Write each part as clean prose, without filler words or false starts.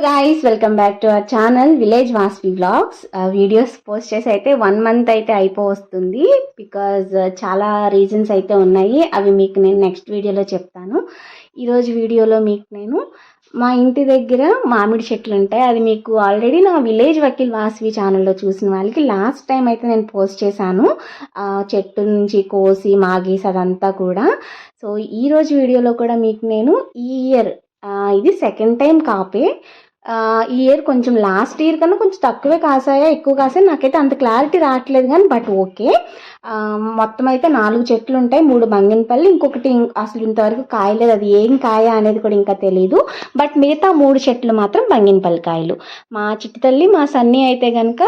Guys, welcome back to our channel village Vasvi vlogs. Videos post చేసి అయితే 1 month అయితే అయిపోతుంది. బికాజ్ చాలా రీజన్స్ అయితే ఉన్నాయి. అవి మీకు నేను నెక్స్ట్ వీడియోలో చెప్తాను. ఈరోజు వీడియోలో మీకు నేను మా ఇంటి దగ్గర మామిడి చెట్లు ఉంటాయి. అది మీకు ఆల్రెడీ నా విలేజ్ వకీల్ వాస్వి ఛానల్లో చూసిన వాళ్ళకి లాస్ట్ టైం అయితే నేను పోస్ట్ చేశాను. చెట్టు నుంచి కోసి మాగేసి అదంతా కూడా. సో ఈరోజు వీడియోలో కూడా మీకు నేను ఈ ఇయర్ ఇది సెకండ్ టైం కాపే. ఈ ఇయర్ కొంచెం లాస్ట్ ఇయర్ కన్నా కొంచెం తక్కువే కాసాయా ఎక్కువ కాసాయా నాకైతే అంత క్లారిటీ రావట్లేదు, కానీ బట్ ఓకే. మొత్తం అయితే 4 చెట్లు ఉంటాయి, 3 బంగినపల్లి, ఇంకొకటి అసలు ఇంతవరకు కాయలేదు. అది ఏం కాయ అనేది కూడా ఇంకా తెలీదు. బట్ మిగతా 3 చెట్లు మాత్రం బంగినపల్లి కాయలు. మా చిట్టి తల్లి మా సన్నీ అయితే కనుక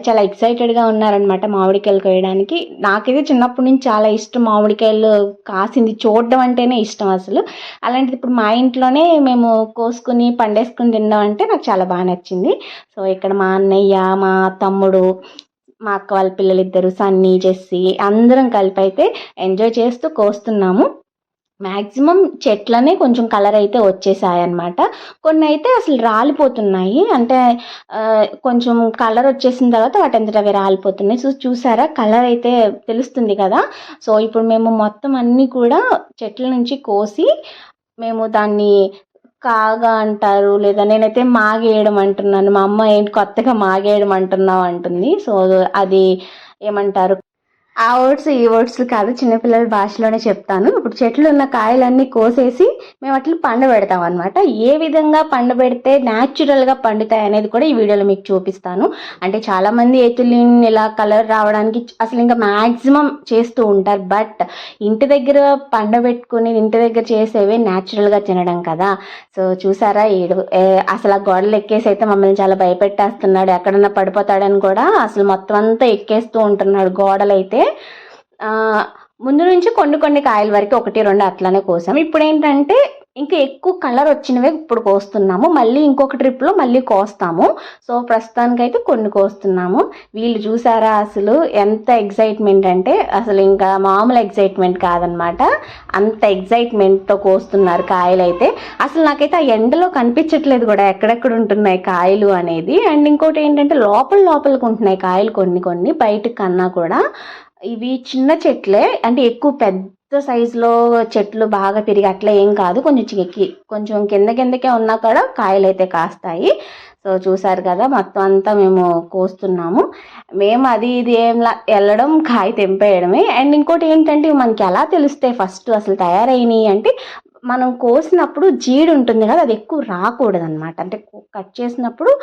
చాలా ఎక్సైటెడ్గా ఉన్నారనమాట మామిడికాయలు కోయడానికి. నాకైతే చిన్నప్పటి నుంచి చాలా ఇష్టం మామిడికాయలు కాసింది చూడడం అంటేనే ఇష్టం అసలు. అలాంటిది ఇప్పుడు మా ఇంట్లోనే మేము కోసుకుని పండేసుకుని తినడం అంటే నాకు చాలా బాగా నచ్చింది. సో ఇక్కడ మా అన్నయ్య, మా తమ్ముడు, మా అక్క వాళ్ళ పిల్లలిద్దరు, సన్నీ, జెస్సీ అందరం కలిపి అయితే ఎంజాయ్ చేస్తూ కోస్తున్నాము. మ్యాక్సిమం చెట్లనే కొంచెం కలర్ అయితే వచ్చేసాయి అన్నమాట. కొన్ని అయితే అసలు రాలిపోతున్నాయి, అంటే కొంచెం కలర్ వచ్చేసిన తర్వాత వాటంతట అవి రాలిపోతున్నాయి. సో చూసారా, కలర్ అయితే తెలుస్తుంది కదా. సో ఇప్పుడు మేము మొత్తం అన్నీ కూడా చెట్ల నుంచి కోసి మేము దాన్ని కాగా అంటారు, లేదా నేనైతే మాగేయడం అంటున్నాను. మా అమ్మ ఏంటి కొత్తగా మాగేయడం అంటున్నావు అంటుంది. సో అది ఏమంటారు, ఆ వర్డ్స్ ఈ వర్డ్స్ కాదు, చిన్నపిల్లల భాషలోనే చెప్తాను. ఇప్పుడు చెట్లు ఉన్న కాయలన్నీ కోసేసి మేము అట్లా పండబెడతాం అనమాట. ఏ విధంగా పండబెడితే న్యాచురల్గా పండుతాయి అనేది కూడా ఈ వీడియోలో మీకు చూపిస్తాను. అంటే చాలామంది ఎథిలిన్ ఇలా కలర్ రావడానికి అసలు ఇంకా మ్యాక్సిమం చేస్తూ ఉంటారు. బట్ ఇంటి దగ్గర పండబెట్టుకుని ఇంటి దగ్గర చేసేవి న్యాచురల్గా తినడం కదా. సో చూసారా, అసలు ఆ గోడలు ఎక్కేసి అయితే మమ్మల్ని చాలా భయపెట్టేస్తున్నాడు. ఎక్కడన్నా పడిపోతాడని కూడా అసలు మొత్తం అంతా ఎక్కేస్తూ ఉంటున్నాడు గోడలు అయితే. ముందు నుంచి కొన్ని కాయల వరకు 1-2 అట్లానే కోసాము. ఇప్పుడు ఏంటంటే ఇంకా ఎక్కువ కలర్ వచ్చినవే ఇప్పుడు కోస్తున్నాము. మళ్ళీ ఇంకొక ట్రిప్లో మళ్ళీ కోస్తాము. సో ప్రస్తుతానికైతే కొన్ని కోస్తున్నాము. వీళ్ళు చూసారా అసలు ఎంత ఎగ్జైట్మెంట్ అంటే అసలు ఇంకా మామూలు ఎగ్జైట్మెంట్ కాదనమాట. అంత ఎగ్జైట్మెంట్తో కోస్తున్నారు కాయలు అయితే. అసలు నాకైతే ఆ ఎండలో కనిపించట్లేదు కూడా ఎక్కడెక్కడ ఉంటున్నాయి కాయలు అనేది. అండ్ ఇంకోటి ఏంటంటే లోపలికి ఉంటున్నాయి కాయలు కొన్ని బయటకు కన్నా కూడా. ఇవి చిన్న చెట్లే, అంటే ఎక్కువ పెద్ద సైజులో చెట్లు బాగా పెరిగి అట్లా ఏం కాదు, కొంచెం కిందకే ఉన్నా కూడా కాయలు అయితే కాస్తాయి. సో చూసారు కదా, మొత్తం అంతా మేము కోస్తున్నాము. మేము అది ఇది ఏంలా వెళ్ళడం కాయ తెంపేయడమే. అండ్ ఇంకోటి ఏంటంటే మనకి ఎలా తెలుస్తాయి ఫస్ట్ అసలు తయారైనవి అంటే, మనం కోసినప్పుడు జీడి ఉంటుంది కదా, అది ఎక్కువ రాకూడదు అనమాట. అంటే కట్ చేసినప్పుడు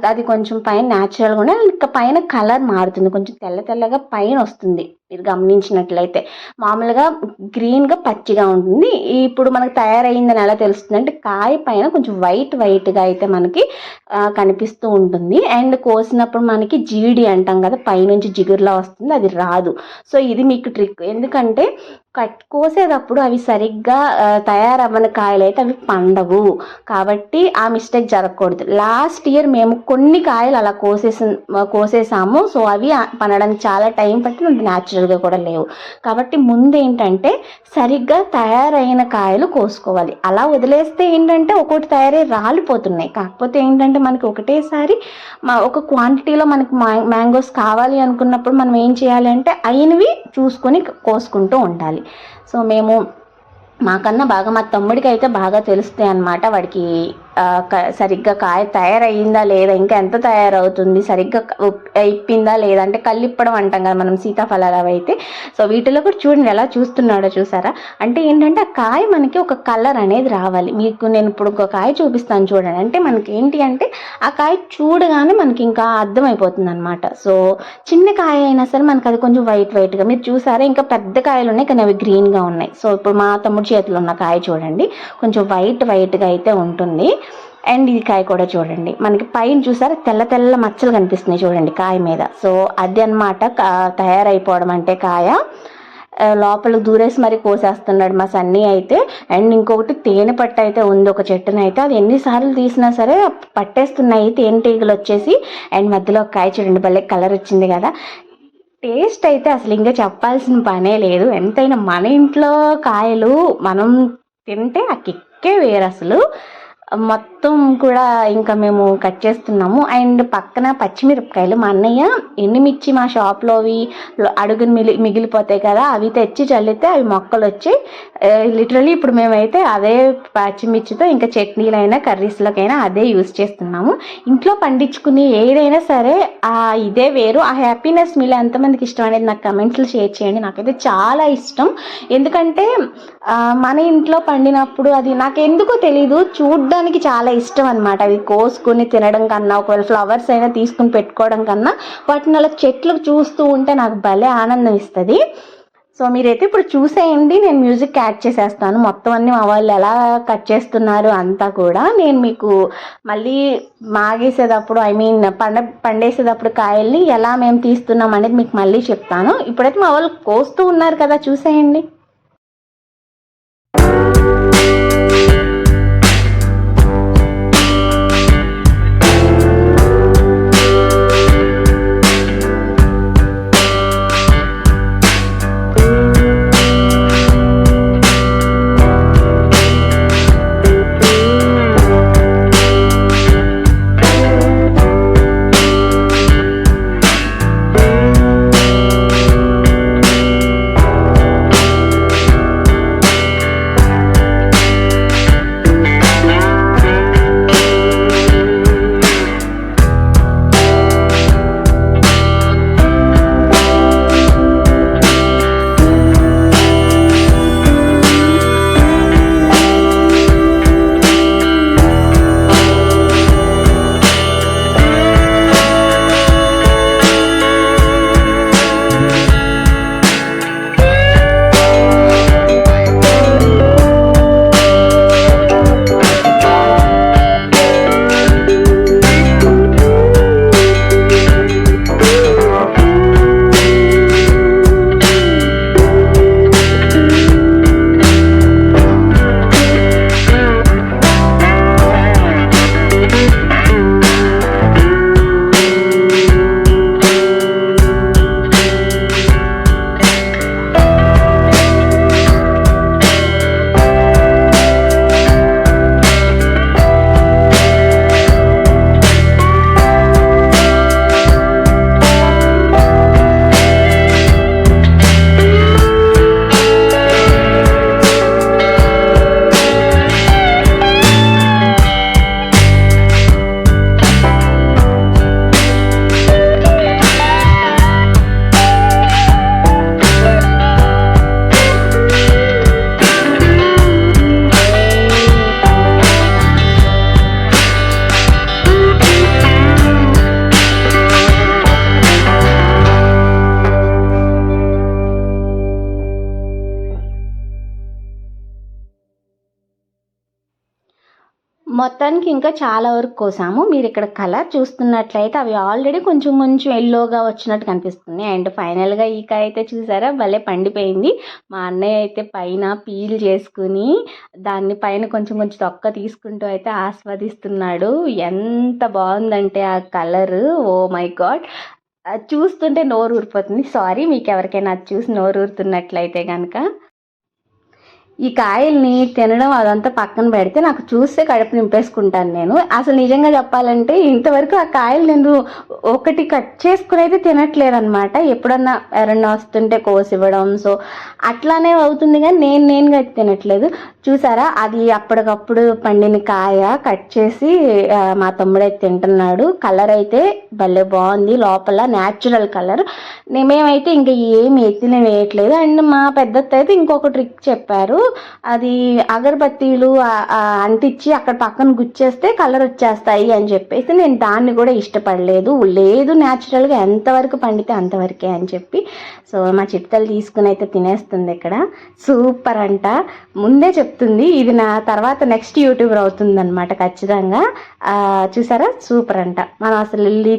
అది కొంచెం పైన న్యాచురల్గా ఉండే, ఇంకా పైన కలర్ మారుతుంది, కొంచెం తెల్లగా పైన వస్తుంది. మీరు గమనించినట్లయితే మామూలుగా గ్రీన్గా పచ్చిగా ఉంటుంది. ఇప్పుడు మనకు తయారైందని ఎలా తెలుస్తుంది అంటే, కాయ పైన కొంచెం వైట్గా అయితే మనకి కనిపిస్తూ ఉంటుంది. అండ్ కోసినప్పుడు మనకి జీడి అంటాం కదా, పైనుంచి జిగురులా వస్తుంది, అది రాదు. సో ఇది మీకు ట్రిక్. ఎందుకంటే కోసేటప్పుడు అవి సరిగ్గా తయారవ్వని కాయలు అయితే అవి పండవు. కాబట్టి ఆ మిస్టేక్ జరగకూడదు. లాస్ట్ ఇయర్ మేము కొన్ని కాయలు అలా కోసేసాము. సో అవి పండడానికి చాలా టైం పట్టి న్యాచురల్గా కూడా లేవు. కాబట్టి ముందు ఏంటంటే సరిగ్గా తయారైన కాయలు కోసుకోవాలి. అలా వదిలేస్తే ఏంటంటే ఒక్కొక్కటి తయారై రాలిపోతున్నాయి. కాకపోతే ఏంటంటే మనకి ఒకటేసారి ఒక క్వాంటిటీలో మనకి మ్యాంగోస్ కావాలి అనుకున్నప్పుడు మనం ఏం చేయాలి అంటే అయినవి చూసుకొని కోసుకుంటూ ఉండాలి. సో మేము మాకన్నా బాగా మా తమ్ముడికి అయితే బాగా తెలుస్తాయి అన్నమాట. వాడికి సరిగ్గా కాయ తయారయ్యిందా లేదా, ఇంకా ఎంత తయారవుతుంది, సరిగ్గా ఇప్పిందా లేదా, అంటే కళ్ళిప్పడం అంటాం కదా మనం సీతాఫలాలు అవి అయితే. సో వీటిలో కూడా చూడండి ఎలా చూస్తున్నాడో, చూసారా. అంటే ఏంటంటే ఆ కాయ మనకి ఒక కలర్ అనేది రావాలి. మీకు నేను ఇప్పుడు ఒక కాయ చూపిస్తాను చూడండి. అంటే మనకి ఏంటి అంటే ఆ కాయ చూడగానే మనకి ఇంకా అర్థమైపోతుంది అనమాట. సో చిన్న కాయ అయినా సరే మనకి అది కొంచెం వైట్గా, మీరు చూసారా ఇంకా పెద్ద కాయలు ఉన్నాయి కానీ అవి గ్రీన్గా ఉన్నాయి. సో ఇప్పుడు మా తమ్ముడు చేతిలో ఉన్న కాయ చూడండి, కొంచెం వైట్గా అయితే ఉంటుంది. అండ్ ఈ కాయ కూడా చూడండి, మనకి పైన చూసారా తెల్ల మచ్చలు కనిపిస్తున్నాయి చూడండి కాయ మీద. సో అది అన్నమాట తయారైపోవడం అంటే. కాయ లోపలికి దూరేసి మరి కోసేస్తున్నాడు మా సన్నీ అయితే. అండ్ ఇంకొకటి తేనె పట్టు అయితే ఉంది ఒక చెట్టునైతే, అది ఎన్నిసార్లు తీసినా సరే పట్టేస్తున్నాయి తేనెటీగలు వచ్చేసి. అండ్ మధ్యలో ఒక కాయ చూడండి, భలే కలర్ వచ్చింది కదా. టేస్ట్ అయితే అసలు ఇంకా చెప్పాల్సిన పనే లేదు. ఎంతైనా మన ఇంట్లో కాయలు మనం తింటే ఆ కిక్కే వేరు అసలు. మొత్తం కూడా ఇంకా మేము కట్ చేస్తున్నాము. అండ్ పక్కన పచ్చిమిరపకాయలు మా అన్నయ్య ఎండుమిర్చి మా షాప్లోవి అడుగుని మిగిలిపోతాయి కదా, అవి తెచ్చి చల్లితే అవి మొక్కలు వచ్చి లిటరలీ ఇప్పుడు మేమైతే అదే పచ్చిమిర్చితో ఇంకా చట్నీలైనా కర్రీస్లోకైనా అదే యూజ్ చేస్తున్నాము. ఇంట్లో పండించుకుని ఏదైనా సరే ఇదే వేరు. ఆ హ్యాపీనెస్ మీలో ఎంతమందికి ఇష్టం అనేది నాకు కమెంట్స్లో షేర్ చేయండి. నాకైతే చాలా ఇష్టం. ఎందుకంటే మన ఇంట్లో పండినప్పుడు అది నాకు ఎందుకో తెలీదు, చూడ్డానికి చాలా ఇష్టం అనమాట. అవి కోసుకుని తినడం కన్నా, ఒకవేళ ఫ్లవర్స్ అయినా తీసుకుని పెట్టుకోవడం కన్నా వాటిని అలా చెట్లు చూస్తూ ఉంటే నాకు భలే ఆనందం ఇస్తుంది. సో మీరైతే ఇప్పుడు చూసేయండి, నేను మ్యూజిక్ యాడ్ చేసేస్తాను. మొత్తం అన్ని మా వాళ్ళు ఎలా కట్ చేస్తున్నారు అంతా కూడా నేను మీకు మళ్ళీ మాగేసేటప్పుడు పండేసేటప్పుడు కాయల్ని ఎలా మేము తీస్తున్నాం అనేది మీకు మళ్ళీ చెప్తాను. ఇప్పుడైతే మా వాళ్ళు కోస్తూ ఉన్నారు కదా, చూసేయండి. మొత్తానికి ఇంకా చాలా వరకు కోసాము. మీరు ఇక్కడ కలర్ చూస్తున్నట్లయితే అవి ఆల్రెడీ కొంచెం కొంచెం ఎల్లోగా వచ్చినట్టు కనిపిస్తుంది. అండ్ ఫైనల్గా ఈ కాయ అయితే చూసారా భలే పండిపోయింది. మా అన్నయ్య అయితే పైన పీల్ చేసుకుని దాన్ని పైన కొంచెం కొంచెం తొక్క తీసుకుంటూ అయితే ఆస్వాదిస్తున్నాడు. ఎంత బాగుందంటే ఆ కలరు, ఓ మై గాడ్, చూస్తుంటే నోరు ఊరిపోతుంది. సారీ మీకు ఎవరికైనా అది చూసి నోరు ఊరుతున్నట్లయితే కనుక. ఈ కాయల్ని తినడం అదంతా పక్కన పెడితే నాకు చూస్తే కడుపు నింపేసుకుంటాను నేను. అసలు నిజంగా చెప్పాలంటే ఇంతవరకు ఆ కాయలు నేను ఒకటి కట్ చేసుకుని అయితే తినట్లేదనమాట. ఎప్పుడన్నా ఎవరన్నా వస్తుంటే కోసివ్వడం, సో అట్లానే అవుతుంది కానీ నేనుగా తినట్లేదు. చూసారా, అది అప్పటికప్పుడు పండిన కాయ కట్ చేసి మా తమ్ముడైతే తింటున్నాడు. కలర్ అయితే భలే బాగుంది, లోపల న్యాచురల్ కలర్. మేమైతే ఇంకా ఏమి ఎత్తిన వేయట్లేదు. అండ్ మా పెద్దత్త అయితే ఇంకొక ట్రిక్ చెప్పారు. అది అగరబత్తీలు అంటించి అక్కడ పక్కన గుచ్చేస్తే కలర్ వచ్చేస్తాయి అని చెప్పేసి నేను దాన్ని కూడా ఇష్టపడలేదు. లేదు, న్యాచురల్గా ఎంతవరకు పండితే అంతవరకే అని చెప్పి. సో మా చిట్కలు తీసుకుని అయితే తినేస్తుంది ఇక్కడ. సూపర్ అంట, ముందే చెప్తుంది. ఇది నా తర్వాత నెక్స్ట్ యూట్యూబర్ అవుతుంది అనమాట ఖచ్చితంగా. చూసారా, సూపర్ అంట. మనం అసలు వెళ్ళి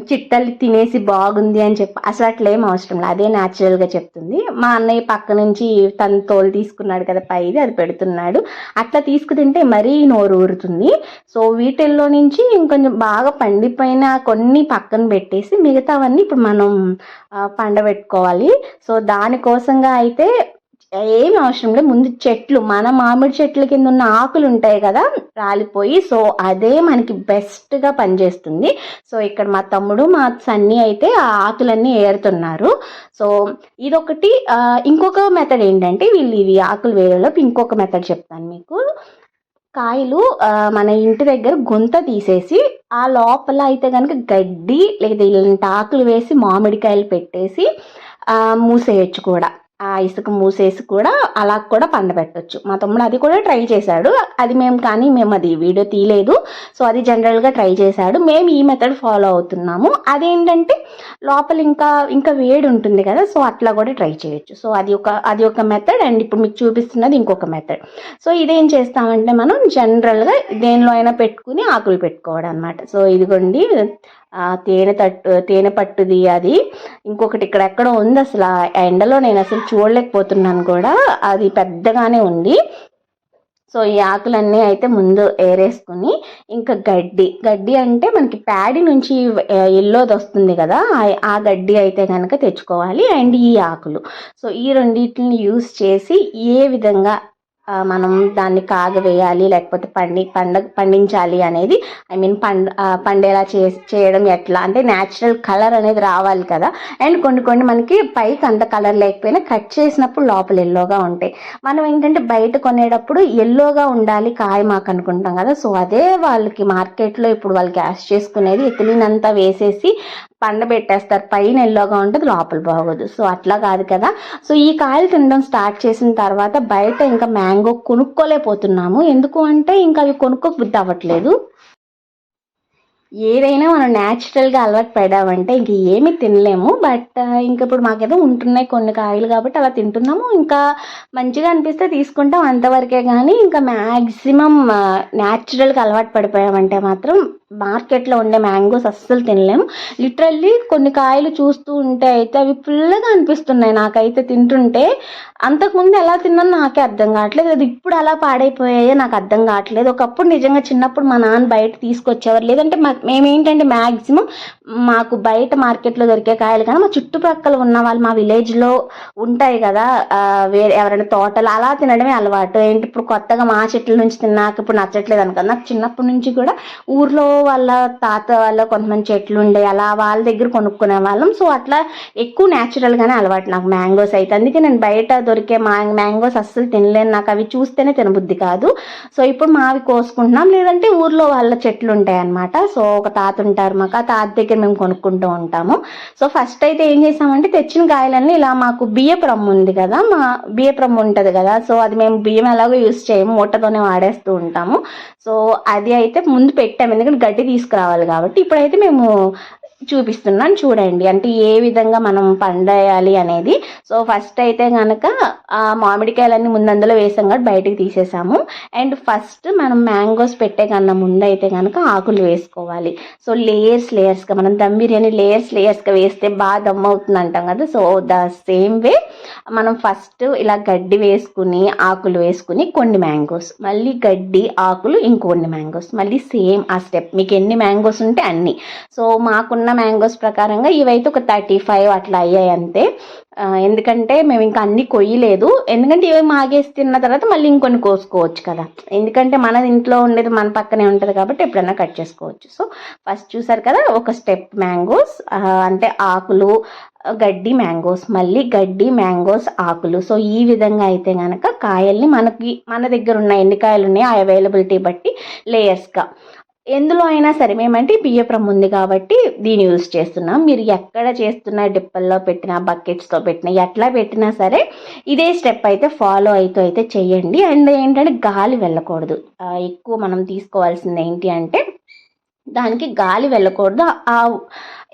చిట్టల్లి తినేసి బాగుంది అని చెప్పి అసలు అట్లా ఏం అవసరం లేదు, అదే న్యాచురల్గా చెప్తుంది. మా అన్నయ్య పక్క నుంచి తన తోలు తీసుకున్నాడు కదా పైది, అది పెడుతున్నాడు. అట్లా తీసుకు తింటే మరీ నోరు ఊరుతుంది. సో వీటిల్లో నుంచి ఇంకొంచెం బాగా పండిపోయిన కొన్ని పక్కన పెట్టేసి మిగతావన్నీ ఇప్పుడు మనం పండబెట్టుకోవాలి. సో దానికోసంగా అయితే ఏమి అవసరం లేదు. ముందు చెట్లు, మన మామిడి చెట్ల కింద ఉన్న ఆకులు ఉంటాయి కదా రాలిపోయి, సో అదే మనకి బెస్ట్గా పనిచేస్తుంది. సో ఇక్కడ మా తమ్ముడు మా సన్నీ అయితే ఆ ఆకులన్నీ ఏరుతున్నారు. సో ఇదొకటి. ఇంకొక మెథడ్ ఏంటంటే వీళ్ళు ఇవి ఆకులు వేరేలోపు ఇంకొక మెథడ్ చెప్తాను మీకు. కాయలు మన ఇంటి దగ్గర గుంత తీసేసి ఆ లోపల అయితే కనుక గడ్డి లేదా ఇలాంటి ఆకులు వేసి మామిడికాయలు పెట్టేసి మూసేయచ్చు కూడా. ఆ ఇసుక మూసేసి కూడా అలా కూడా పండబెట్టచ్చు. మా తమ్ముడు అది కూడా ట్రై చేశాడు. అది మేము అది వీడియో తీయలేదు. సో అది జనరల్గా ట్రై చేశాడు. మేము ఈ మెథడ్ ఫాలో అవుతున్నాము. అదేంటంటే లోపల ఇంకా వేడి ఉంటుంది కదా, సో అట్లా కూడా ట్రై చేయొచ్చు. సో అది ఒక మెథడ్. అండ్ ఇప్పుడు మీకు చూపిస్తున్నది ఇంకొక మెథడ్. సో ఇదేం చేస్తామంటే మనం జనరల్గా దేనిలో అయినా పెట్టుకుని ఆకులు పెట్టుకోవడం అనమాట. సో ఇదిగోండి తేనె పట్టుది అది. ఇంకొకటి ఇక్కడ ఎక్కడో ఉంది, అసలు ఆ ఎండలో నేను అసలు చూడలేకపోతున్నాను కూడా, అది పెద్దగానే ఉంది. సో ఈ ఆకులన్నీ అయితే ముందు ఏరేసుకుని ఇంకా గడ్డి అంటే మనకి ప్యాడీ నుంచి ఎల్లోది వస్తుంది కదా, ఆ గడ్డి అయితే కనుక తెచ్చుకోవాలి. అండ్ ఈ ఆకులు. సో ఈ రెండింటిని యూస్ చేసి ఏ విధంగా మనం దాన్ని కాగవేయాలి లేకపోతే పండించాలి అనేది, ఐ మీన్ పండేలా చేయడం ఎట్లా అంటే న్యాచురల్ కలర్ అనేది రావాలి కదా. అండ్ కొన్ని మనకి పైకి అంత కలర్ లేకపోయినా కట్ చేసినప్పుడు లోపల ఎల్లోగా ఉంటాయి. మనం ఏంటంటే బయట కొనేటప్పుడు ఎల్లోగా ఉండాలి కాయ మాకు అనుకుంటాం కదా. సో అదే వాళ్ళకి మార్కెట్లో ఇప్పుడు వాళ్ళు క్యాష్ చేసుకునేది ఎథిలిన్ అంతా వేసేసి పండబెట్టేస్తారు. పైన ఎల్లోగా ఉంటుంది, లోపల బాగోదు. సో అట్లా కాదు కదా. సో ఈ కాయలు తినడం స్టార్ట్ చేసిన తర్వాత బయట ఇంకా మ్యాంగో కొనుక్కోలేకపోతున్నాము. ఎందుకు అంటే ఇంకా అవి కొనుక్కోక బుద్ధి అవ్వట్లేదు. ఏదైనా మనం న్యాచురల్గా అలవాటు పడామంటే ఇంక ఏమీ తినలేము. బట్ ఇంక ఇప్పుడు మాకేదో ఉంటున్నాయి కొన్ని కాయలు కాబట్టి అలా తింటున్నాము. ఇంకా మంచిగా అనిపిస్తే తీసుకుంటాం, అంతవరకే. కానీ ఇంకా మ్యాక్సిమం న్యాచురల్గా అలవాటు పడిపోయామంటే మాత్రం మార్కెట్లో ఉండే మ్యాంగోస్ అస్సలు తినలేము. లిటరల్లీ కొన్ని కాయలు చూస్తూ ఉంటే అయితే అవి ఫుల్గా అనిపిస్తున్నాయి నాకైతే తింటుంటే. అంతకుముందు ఎలా తిన్నాను నాకే అర్థం కావట్లేదు, అది ఇప్పుడు అలా పాడైపోయాయో నాకు అర్థం కావట్లేదు. ఒకప్పుడు నిజంగా చిన్నప్పుడు మా నాన్న బయట తీసుకొచ్చేవారు. లేదంటే మేమేంటంటే మ్యాక్సిమం మాకు బయట మార్కెట్లో దొరికే కాయలు కానీ మా చుట్టుపక్కల ఉన్న వాళ్ళు మా విలేజ్లో ఉంటాయి కదా వేరే ఎవరైనా తోటలు, అలా తినడమే అలవాటు. ఏంటి ఇప్పుడు కొత్తగా మా చెట్ల నుంచి తిన్నాక ఇప్పుడు నచ్చట్లేదు అనుకో. నాకు చిన్నప్పటి నుంచి కూడా ఊర్లో వాళ్ళ తాత వాళ్ళ కొంతమంది చెట్లు ఉండే, అలా వాళ్ళ దగ్గర కొనుక్కునే వాళ్ళం. సో అట్లా ఎక్కువ న్యాచురల్గానే అలవాటు నాకు మ్యాంగోస్ అయితే. అందుకే నేను బయట దొరికే మ్యాంగోస్ అస్సలు తినలేను, నాకు అవి చూస్తేనే తినబుద్ధి కాదు. సో ఇప్పుడు మావి కోసుకుంటున్నాం, లేదంటే ఊర్లో వాళ్ళ చెట్లు ఉంటాయి అన్నమాట. సో ఒక తాత ఉంటారు మాకు, ఆ తాత దగ్గర మేము కొనుక్కుంటూ ఉంటాము. సో ఫస్ట్ అయితే ఏం చేసామంటే తెచ్చిన కాయలన్నీ ఇలా, మాకు బియ్యపు రమ్ము ఉంది కదా, మా బియ్యపు రమ్ము ఉంటుంది కదా, సో అది మేము బియ్యం ఎలాగో యూస్ చేయము, మూటతోనే వాడేస్తూ ఉంటాము. సో అది అయితే ముందు పెట్టాము, ఎందుకంటే గడ్డి తీసుకురావాలి కాబట్టి. ఇప్పుడైతే మేము చూపిస్తున్నాను చూడండి, అంటే ఏ విధంగా మనం పండేయాలి అనేది. సో ఫస్ట్ అయితే కనుక ఆ మామిడికాయలన్నీ ముందు అందులో వేసాం కాబట్టి బయటకు తీసేసాము. అండ్ ఫస్ట్ మనం మ్యాంగోస్ పెట్టే కన్నా ముందు అయితే కనుక ఆకులు వేసుకోవాలి. సో లేయర్స్గా మనం దమ్ బిర్యానీ లేయర్స్గా వేస్తే బాగా దమ్ అవుతుంది అంటాం కదా. సో ద సేమ్ వే మనం ఫస్ట్ ఇలా గడ్డి వేసుకుని ఆకులు వేసుకుని కొన్ని మ్యాంగోస్, మళ్ళీ గడ్డి ఆకులు ఇంకొన్ని మ్యాంగోస్, మళ్ళీ సేమ్ ఆ స్టెప్. మీకు ఎన్ని మ్యాంగోస్ ఉంటే అన్ని. సో మాకున్న మ్యాంగోస్ ప్రకారంగా ఇవైతే ఒక 35 అట్లా అయ్యాయి అంతే. ఎందుకంటే మేము ఇంకా అన్ని కొయ్యలేదు, ఎందుకంటే ఇవి మాగేసి తిన్న తర్వాత మళ్ళీ ఇంకొన్ని కోసుకోవచ్చు కదా. ఎందుకంటే మన ఇంట్లో ఉండేది మన పక్కనే ఉంటుంది కాబట్టి ఎప్పుడైనా కట్ చేసుకోవచ్చు. సో ఫస్ట్ చూసారు కదా ఒక స్టెప్ మ్యాంగోస్, అంటే ఆకులు గడ్డి మ్యాంగోస్, మళ్ళీ గడ్డి మ్యాంగోస్ ఆకులు. సో ఈ విధంగా అయితే కనుక కాయల్ని మన దగ్గర ఉన్న ఎన్ని కాయలు ఉన్నాయో ఆ అవైలబిలిటీ బట్టి లేయర్స్గా, ఎందులో అయినా సరే, మేమంటే బియ్యప్రం ఉంది కాబట్టి దీన్ని యూజ్ చేస్తున్నాం. మీరు ఎక్కడ చేస్తున్నా, డిప్పల్లో పెట్టినా బకెట్స్తో పెట్టినా ఎట్లా పెట్టినా సరే ఇదే స్టెప్ అయితే ఫాలో అయితే చెయ్యండి. అండ్ ఏంటంటే గాలి వెళ్ళకూడదు. ఎక్కువ మనం తీసుకోవాల్సింది ఏంటి అంటే దానికి గాలి వెళ్ళకూడదు,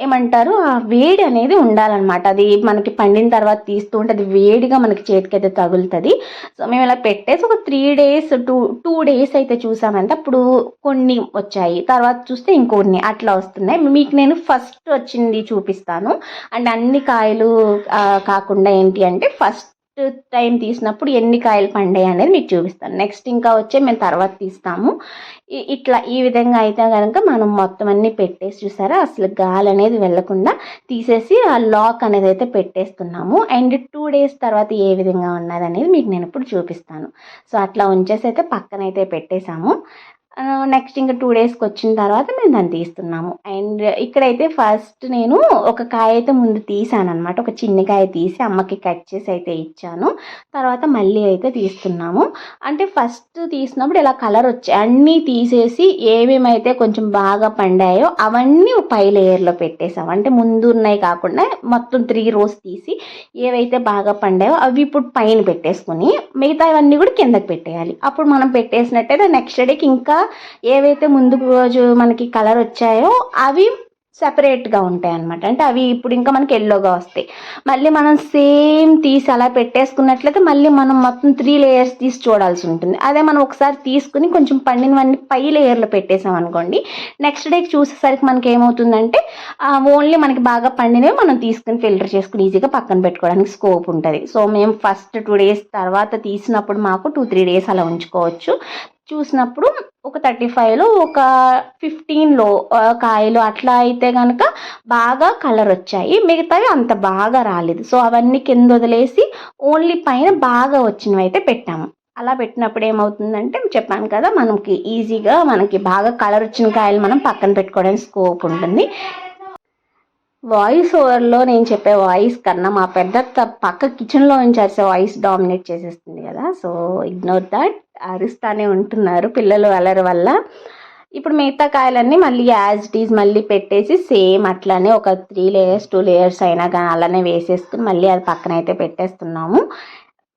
ఏమంటారు ఆ వేడి అనేది ఉండాలన్నమాట. అది మనకి పండిన తర్వాత తీస్తూ ఉంటే అది వేడిగా మనకి చేతికైతే తగులుతుంది. సో మేము ఇలా పెట్టేసి ఒక 3 days 2 days అయితే చూసామంటే అప్పుడు కొన్ని వచ్చాయి, తర్వాత చూస్తే ఇంకొన్ని అట్లా వస్తున్నాయి. మీకు నేను ఫస్ట్ వచ్చింది చూపిస్తాను. అండ్ అన్ని కాయలు కాకుండా ఏంటి అంటే ఫస్ట్ టైం తీసినప్పుడు ఎన్ని కాయలు పండాయి అనేది మీకు చూపిస్తాను. నెక్స్ట్ ఇంకా వచ్చే మేము తర్వాత తీస్తాము. ఇట్లా ఈ విధంగా అయితే కనుక మనం మొత్తం అన్నీ పెట్టేసి చూసారా, అసలు గాలి అనేది వెళ్ళకుండా తీసేసి ఆ లాక్ అనేది అయితే పెట్టేస్తున్నాము. అండ్ 2 days తర్వాత ఏ విధంగా ఉన్నది అనేది మీకు నేను ఇప్పుడు చూపిస్తాను. సో అట్లా ఉంచేసి అయితే పక్కన అయితే పెట్టేశాము. నెక్స్ట్ ఇంకా 2 daysకి వచ్చిన తర్వాత మేము దాన్ని తీస్తున్నాము. అండ్ ఇక్కడైతే ఫస్ట్ నేను ఒక కాయ అయితే ముందు తీసాను అనమాట. ఒక చిన్న కాయ తీసి అమ్మకి కట్ చేసి అయితే ఇచ్చాను. తర్వాత మళ్ళీ అయితే తీస్తున్నాము. అంటే ఫస్ట్ తీసినప్పుడు ఇలా కలర్ వచ్చాయి, అన్నీ తీసేసి ఏమేమైతే కొంచెం బాగా పండాయో అవన్నీ పై లేయర్లో పెట్టేసాము. అంటే ముందు ఉన్నాయి కాకుండా మొత్తం 3 rows తీసి ఏవైతే బాగా పండాయో అవి ఇప్పుడు పైన పెట్టేసుకుని మిగతా ఇవన్నీ కూడా కిందకి పెట్టేయాలి. అప్పుడు మనం పెట్టేసినట్టయితే నెక్స్ట్ డేకి ఇంకా ఏవైతే ముందు రోజు మనకి కలర్ వచ్చాయో అవి సెపరేట్గా ఉంటాయి అన్నమాట. అంటే అవి ఇప్పుడు ఇంకా మనకి ఎల్లోగా వస్తాయి. మళ్ళీ మనం సేమ్ తీసి అలా పెట్టేసుకున్నట్లయితే మళ్ళీ మనం మొత్తం 3 layers తీసి చూడాల్సి ఉంటుంది. అదే మనం ఒకసారి తీసుకుని కొంచెం పండినవన్నీ పై లేయర్లో పెట్టేసాం అనుకోండి, నెక్స్ట్ డేకి చూసేసరికి మనకి ఏమవుతుందంటే ఓన్లీ మనకి బాగా పండినవి మనం తీసుకుని ఫిల్టర్ చేసుకుని ఈజీగా పక్కన పెట్టుకోవడానికి స్కోప్ ఉంటుంది. సో మేము ఫస్ట్ 2 days తర్వాత తీసినప్పుడు మాకు 2-3 days అలా ఉంచుకోవచ్చు. చూసినప్పుడు ఒక 35లో ఒక 15లో కాయలు అట్లా అయితే కనుక బాగా కలర్ వచ్చాయి, మిగతావి అంత బాగా రాలేదు. సో అవన్నీ కింద వదిలేసి ఓన్లీ పైన బాగా వచ్చినవి అయితే పెట్టాము. అలా పెట్టినప్పుడు ఏమవుతుందంటే చెప్పాను కదా, మనకి ఈజీగా మనకి బాగా కలర్ వచ్చిన కాయలు మనం పక్కన పెట్టుకోవడానికి స్కోప్ ఉంటుంది. వాయిస్ ఓవర్లో నేను చెప్పే వాయిస్ కన్నా మా పక్క కిచెన్లో నుంచి అరిసే వాయిస్ డామినేట్ చేసేస్తుంది కదా. So ignore that. అరుస్తానే ఉంటున్నారు పిల్లలు అల్లరి వల్ల. ఇప్పుడు మిగతా కాయలన్నీ మళ్ళీ యాజ్ ఇట్ ఈజ్ మళ్ళీ పెట్టేసి సేమ్ అట్లానే ఒక 3 layers 2 layers అయినా కానీ అలానే వేసేసుకుని మళ్ళీ అది పక్కన అయితే పెట్టేస్తున్నాము.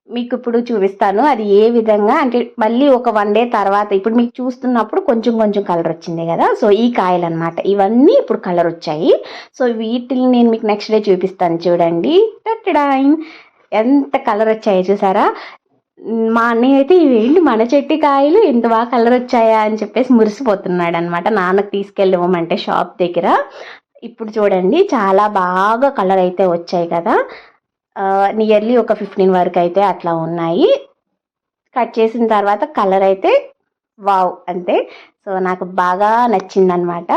మీకు ఇప్పుడు చూపిస్తాను అది ఏ విధంగా. అంటే మళ్ళీ ఒక 1 day తర్వాత ఇప్పుడు మీకు చూస్తున్నప్పుడు కొంచెం కొంచెం కలర్ వచ్చింది కదా. సో ఈ కాయలు అనమాట ఇవన్నీ ఇప్పుడు కలర్ వచ్చాయి. సో వీటిని నేను మీకు నెక్స్ట్ డే చూపిస్తాను. చూడండి ఎంత కలర్ వచ్చాయో చూసారా. మా అన్నయ్య అయితే ఇవేంటి మన చెట్టు కాయలు ఇంత బాగా కలర్ వచ్చాయా అని చెప్పేసి మురిసిపోతున్నాడు అనమాట, నాన్నకు తీసుకెళ్ళివ్వమంటే షాప్ దగ్గర. ఇప్పుడు చూడండి చాలా బాగా కలర్ అయితే వచ్చాయి కదా. నియర్లీ ఒక 15 వరకు అయితే అట్లా ఉన్నాయి. కట్ చేసిన తర్వాత కలర్ అయితే వావ్ అంతే. సో నాకు బాగా నచ్చిందనమాట.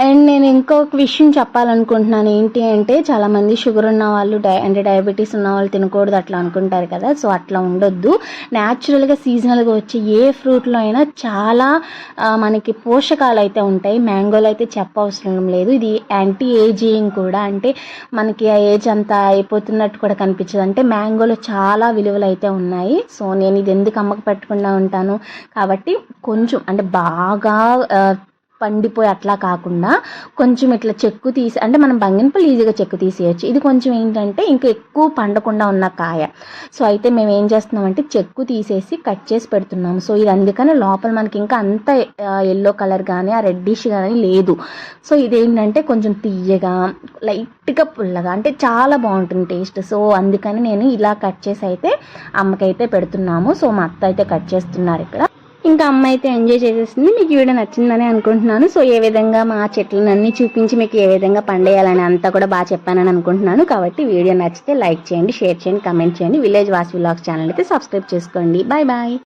అండ్ నేను ఇంకొక విషయం చెప్పాలనుకుంటున్నాను. ఏంటి అంటే చాలామంది షుగర్ ఉన్న వాళ్ళు అంటే డయాబెటీస్ ఉన్న వాళ్ళు తినకూడదు అట్లా అనుకుంటారు కదా. సో అట్లా ఉండొద్దు. న్యాచురల్గా సీజనల్గా వచ్చే ఏ ఫ్రూట్లో అయినా చాలా మనకి పోషకాలు అయితే ఉంటాయి. మ్యాంగోలో అయితే చెప్పవసరం లేదు. ఇది యాంటీ ఏజింగ్ కూడా, అంటే మనకి ఆ ఏజ్ అంతా అయిపోతున్నట్టు కూడా కనిపించదు. అంటే మ్యాంగోలో చాలా విలువలు అయితే ఉన్నాయి. సో నేను ఇది ఎందుకు అమ్మకు పెట్టకుండా ఉంటాను కాబట్టి కొంచెం అంటే బాగా పండిపోయి అట్లా కాకుండా కొంచెం ఇట్లా చెక్కు తీసి, అంటే మనం బంగినపల్లి ఈజీగా చెక్కు తీసేయచ్చు. ఇది కొంచెం ఏంటంటే ఇంకా ఎక్కువ పండకుండా ఉన్న కాయ. సో అయితే మేము ఏం చేస్తున్నామంటే చెక్కు తీసేసి కట్ చేసి పెడుతున్నాము. సో ఇది అందుకని లోపల మనకి ఇంకా అంత ఎల్లో కలర్ కానీ ఆ రెడ్డిష్ కానీ లేదు. సో ఇదేంటంటే కొంచెం తీయగా లైట్గా పుల్లగా అంటే చాలా బాగుంటుంది టేస్ట్. సో అందుకని నేను ఇలా కట్ చేసి అయితే అమ్మకైతే పెడుతున్నాము. సో మా అత్త అయితే కట్ చేస్తున్నారు ఇక్కడ. ఇంకా అమ్మ అయితే ఎంజాయ్ చేసేసింది. మీకు వీడియో నచ్చిందని అనుకుంటున్నాను. సో ఏ విధంగా మా చెట్లను అన్నీ చూపించి మీకు ఏ విధంగా పండేయాలని అంతా కూడా బాగా చెప్పానని అనుకుంటున్నాను. కాబట్టి వీడియో నచ్చితే లైక్ చేయండి, షేర్ చేయండి, కమెంట్ చేయండి. విలేజ్ వాసు వ్లాగ్స్ ఛానల్ అయితే సబ్స్క్రైబ్ చేసుకోండి. Bye bye.